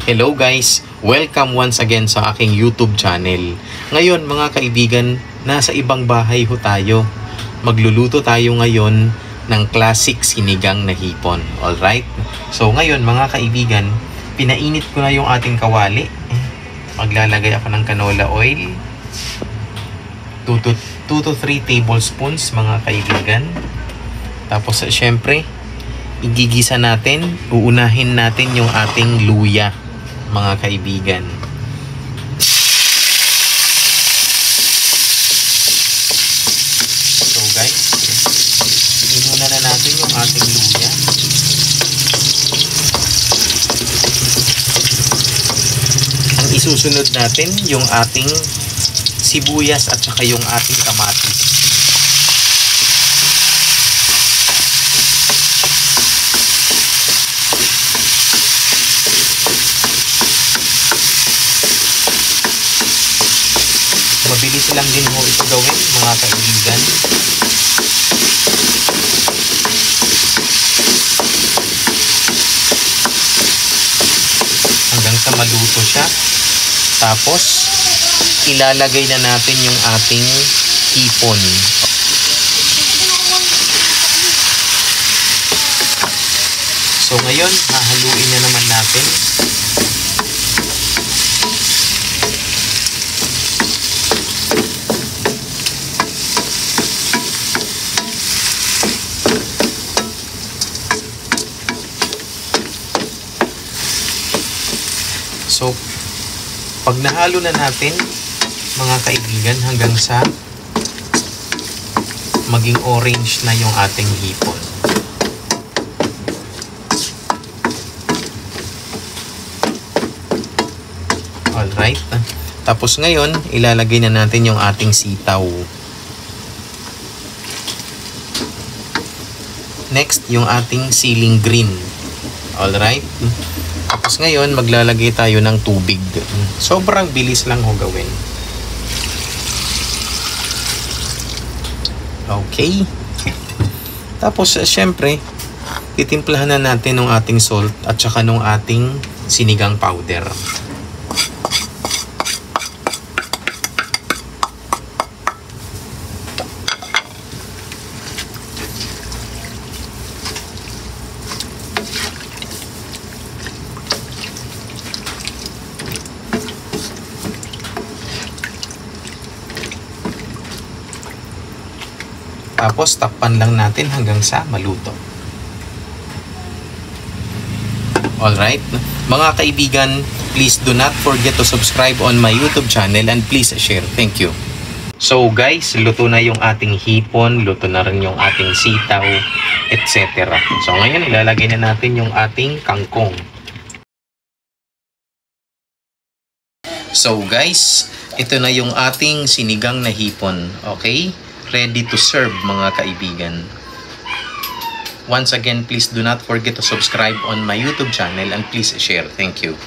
Hello guys! Welcome once again sa aking YouTube channel. Ngayon mga kaibigan, nasa ibang bahay ho tayo. Magluluto tayo ngayon ng classic sinigang na hipon. Alright? So ngayon mga kaibigan, pinainit ko na yung ating kawali. Maglalagay ako ng canola oil. 2 to 3 tablespoons mga kaibigan. Tapos syempre, igigisa natin, uunahin natin yung ating luya mga kaibigan. So guys, inuna na natin yung ating luya. Ang isusunod natin yung ating sibuyas at saka yung ating kamatis. Mabilis lang din mo ito gawin mga kaibigan. Hanggang sa maluto siya. Tapos, ilalagay na natin yung ating hipon. So ngayon, hahaluin na naman natin. So, pag nahalo na natin, mga kaibigan, hanggang sa maging orange na yung ating hipon. Alright. Tapos ngayon, ilalagay na natin yung ating sitaw. Next, yung ating siling green. Alright. Tapos ngayon, maglalagay tayo ng tubig. Sobrang bilis lang ho gawin. Okay. Tapos, syempre, titimplahan na natin ng ating salt at saka ng ating sinigang powder. Tapos, takpan lang natin hanggang sa maluto. Alright. Mga kaibigan, please do not forget to subscribe on my YouTube channel and please share. Thank you. So guys, luto na yung ating hipon, luto na rin yung ating sitaw, etc. So ngayon, ilalagay na natin yung ating kangkong. So guys, ito na yung ating sinigang na hipon. Okay? Ready to serve mga kaibigan. Once again, please do not forget to subscribe on my YouTube channel and please share. Thank you.